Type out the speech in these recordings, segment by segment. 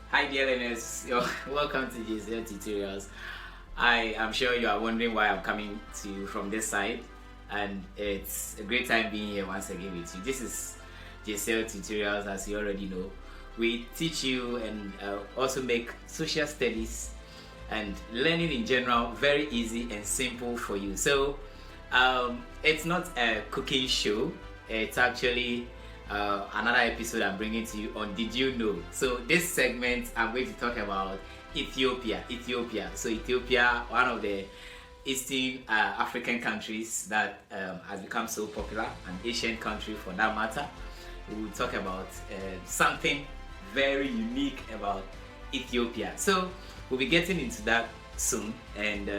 Hi dear learners, welcome to JCL Tutorials. I am sure you are wondering why I'm coming to you from this side, and it's a great time being here once again with you. This is JCL Tutorials, as you already know. We teach you and also make social studies and learning in general very easy and simple for you. So it's not a cooking show, it's actually another episode I'm bringing to you on Did You Know? So this segment I'm going to talk about Ethiopia. So Ethiopia, one of the Eastern African countries that has become so popular, an Asian country for that matter. We will talk about something very unique about Ethiopia. So we'll be getting into that soon, and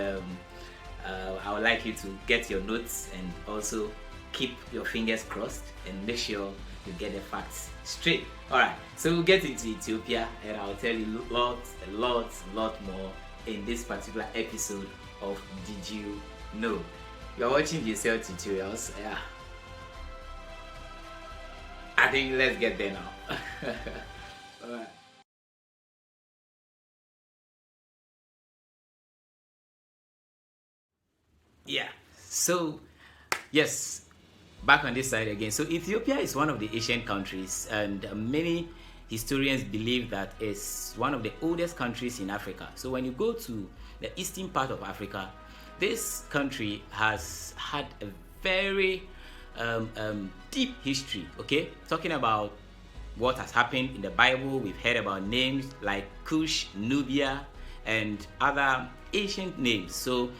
I would like you to get your notes and also keep your fingers crossed and make sure you get the facts straight. Alright, so we'll get into Ethiopia and I'll tell you a lot more in this particular episode of Did You Know? You're watching JCL Tutorials. Yeah, I think let's get there now. Alright. Yeah, so yes, back on this side again. So Ethiopia is one of the Asian countries, and many historians believe that it's one of the oldest countries in Africa. So when you go to the eastern part of Africa, this country has had a very deep history. Okay, talking about what has happened in the Bible, we've heard about names like Cush, Nubia, and other ancient names. So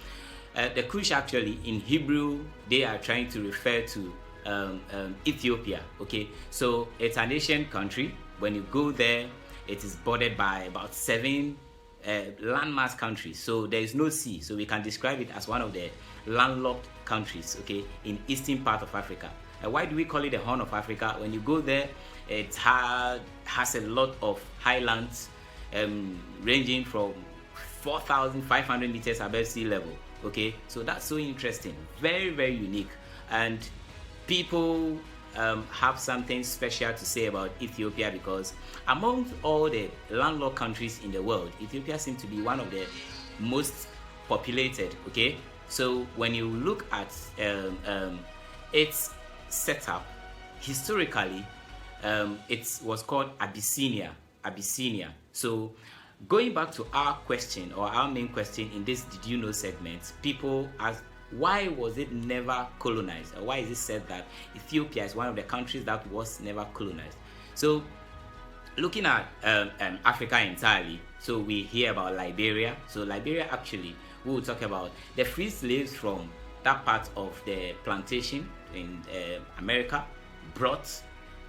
the Cush, actually in Hebrew, they are trying to refer to Ethiopia. Okay, so it's an ancient country. When you go there, it is bordered by about 7 landmass countries. So there is no sea, so we can describe it as one of the landlocked countries, okay, in eastern part of Africa. Why do we call it the Horn of Africa? When you go there, it has a lot of highlands ranging from 4,500 meters above sea level. Okay, so that's so interesting, very unique, and people have something special to say about Ethiopia, because among all the landlocked countries in the world, Ethiopia seems to be one of the most populated. Okay, so when you look at its setup historically, it was called Abyssinia. So going back to our question, or our main question in this Did You Know segment, people ask, why was it never colonized? Or why is it said that Ethiopia is one of the countries that was never colonized? So looking at Africa entirely, so we hear about Liberia. So Liberia, actually, we will talk about the free slaves from that part of the plantation in America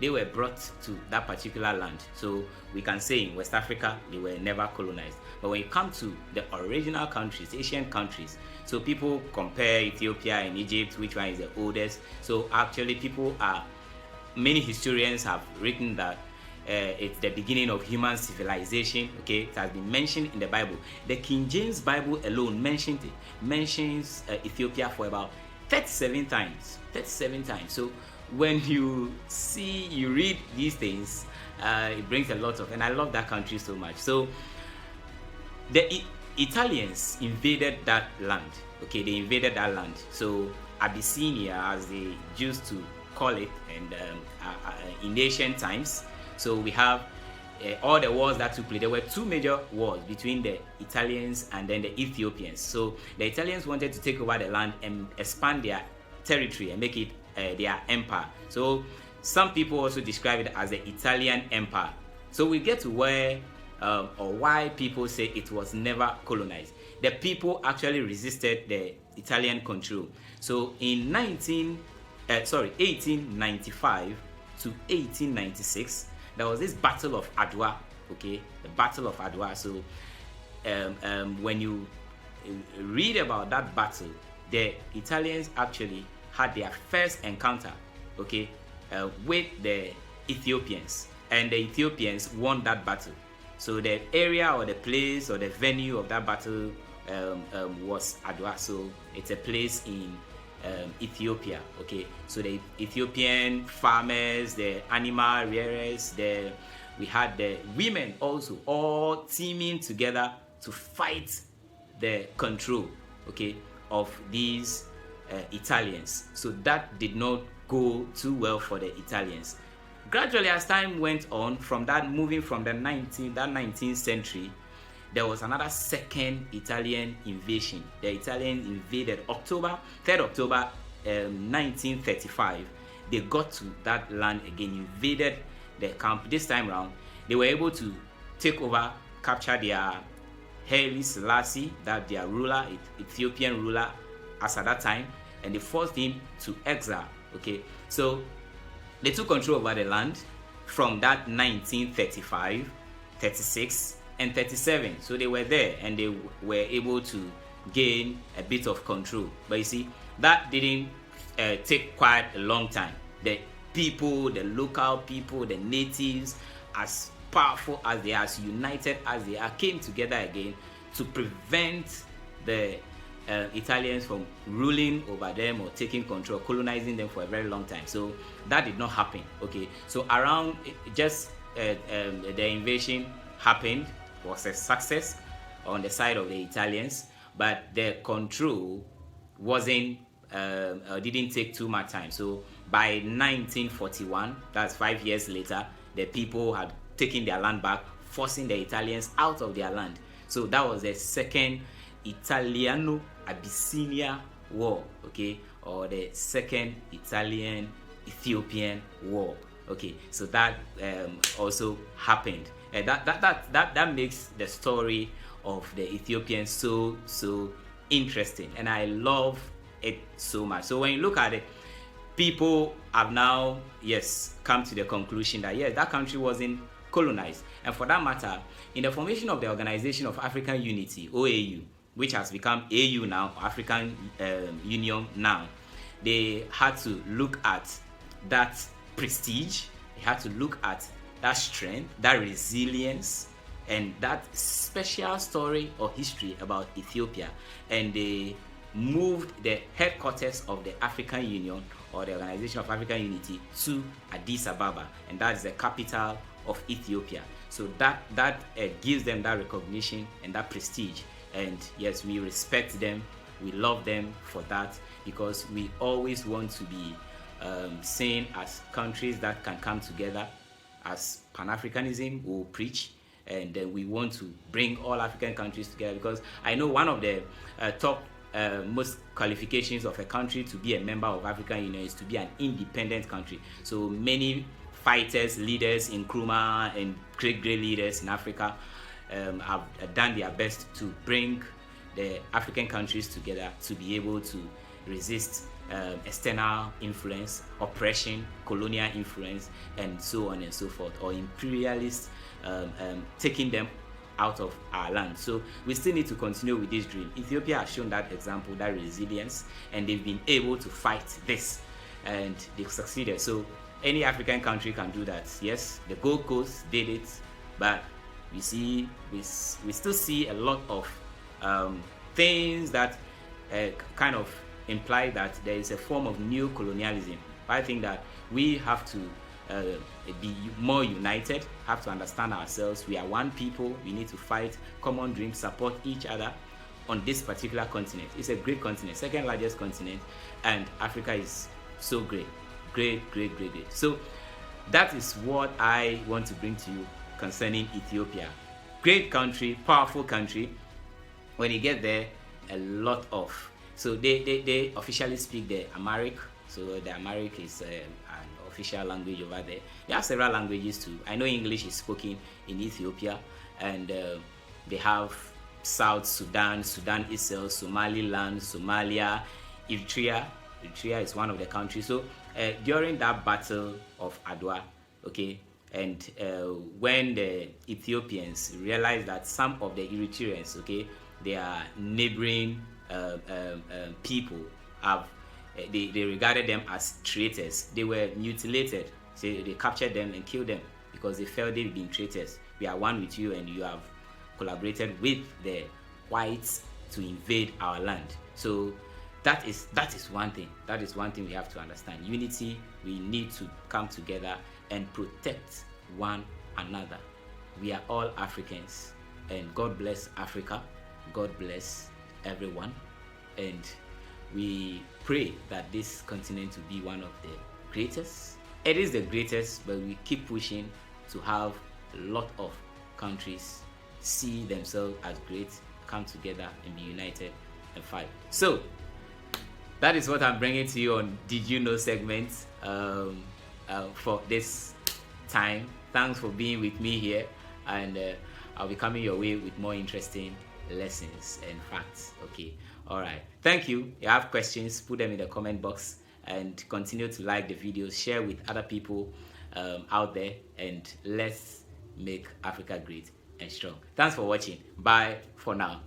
they were brought to that particular land. So we can say in West Africa, they were never colonized. But when you come to the original countries, Asian countries, so people compare Ethiopia and Egypt, which one is the oldest. So actually many historians have written that it's the beginning of human civilization. Okay, it has been mentioned in the Bible. The King James Bible alone mentions Ethiopia for about 37 times. So when you read these things, it brings a lot of, and I love that country so much. So the Italians invaded that land. Okay, they invaded that land. So Abyssinia, as they used to call it, and in ancient times. So we have all the wars that took place. There were 2 major wars between the Italians and then the Ethiopians. So the Italians wanted to take over the land and expand their territory and make it their empire. So some people also describe it as the Italian Empire. So we get to where or why people say it was never colonized. The people actually resisted the Italian control. So in 1895 to 1896, there was this Battle of Adwa. Okay, the Battle of Adwa. So when you read about that battle, the Italians actually had their first encounter, okay, with the Ethiopians, and the Ethiopians won that battle. So the area or the place or the venue of that battle was Adwa. So it's a place in Ethiopia. Okay, so the Ethiopian farmers, the animal rearers, the we had the women also all teaming together to fight the control, okay, of these Italians. So that did not go too well for the Italians. Gradually, as time went on, from that moving from the 19th century, there was another second Italian invasion. The Italians invaded 3rd October 1935. They got to that land again, invaded the camp. This time around, they were able to take over, capture their Haile Selassie, that their ruler, Ethiopian ruler, as at that time, and they forced him to exile. Okay, so they took control over the land from that 1935, 36, and 37. So they were there and they were able to gain a bit of control. But you see, that didn't take quite a long time. The people, the local people, the natives, as powerful as they are, as united as they are, came together again to prevent the Italians from ruling over them or taking control, colonizing them for a very long time. So that did not happen. Okay, so around just the invasion happened, was a success on the side of the Italians, but the control wasn't didn't take too much time. So by 1941, that's 5 years later, the people had taken their land back, forcing the Italians out of their land. So that was the second Italiano-Abyssinia War, okay, or the second Italian-Ethiopian War. Okay, so that also happened. That makes the story of the Ethiopians so interesting, and I love it so much. So when you look at it, people have now come to the conclusion that that country wasn't colonized, and for that matter, in the formation of the Organization of African Unity, OAU, which has become AU now, African Union now, they had to look at that prestige, they had to look at that strength, that resilience, and that special story or history about Ethiopia, and they moved the headquarters of the African Union or the Organization of African Unity to Addis Ababa, and that's the capital of Ethiopia. So that gives them that recognition and that prestige, and yes, we respect them, we love them for that, because we always want to be seen as countries that can come together. As Pan-Africanism will preach, and then we want to bring all African countries together, because I know one of the top most qualifications of a country to be a member of African Union is to be an independent country. So many fighters, leaders in Nkrumah and great leaders in Africa have done their best to bring the African countries together to be able to resist external influence, oppression, colonial influence, and so on and so forth, or imperialists taking them out of our land. So we still need to continue with this dream. Ethiopia has shown that example, that resilience, and they've been able to fight this, and they've succeeded. So any African country can do that. Yes, the Gold Coast did it, but we still see a lot of things that kind of imply that there is a form of new colonialism. I think that we have to be more united, have to understand ourselves. We are one people, we need to fight common dreams, support each other on this particular continent. It's a great continent, second largest continent, and Africa is so great. So that is what I want to bring to you concerning Ethiopia. Great country, powerful country. When you get there, a lot of, so they officially speak the Amharic. So the Amharic is an official language over there. They have several languages too. I know English is spoken in Ethiopia, and they have South Sudan, Sudan itself, Somaliland, Somalia, Eritrea. Eritrea is one of the countries. So during that battle of Adwa, okay, and when the Ethiopians realized that some of the Eritreans, okay, their neighboring people have, they regarded them as traitors. They were mutilated. So they captured them and killed them because they felt they've been traitors. We are one with you, and you have collaborated with the whites to invade our land. So that is one thing. That is one thing we have to understand. Unity. We need to come together and protect one another. We are all Africans, and God bless Africa. God bless everyone, and we pray that this continent will be one of the greatest. It is the greatest, but we keep pushing to have a lot of countries see themselves as great, come together and be united and fight. So that is what I'm bringing to you on Did You Know segment for this time. Thanks for being with me here, and I'll be coming your way with more interesting lessons and facts. Okay, all right, thank you. If you have questions, put them in the comment box, and continue to like the videos, share with other people out there, and let's make Africa great and strong. Thanks for watching. Bye for now.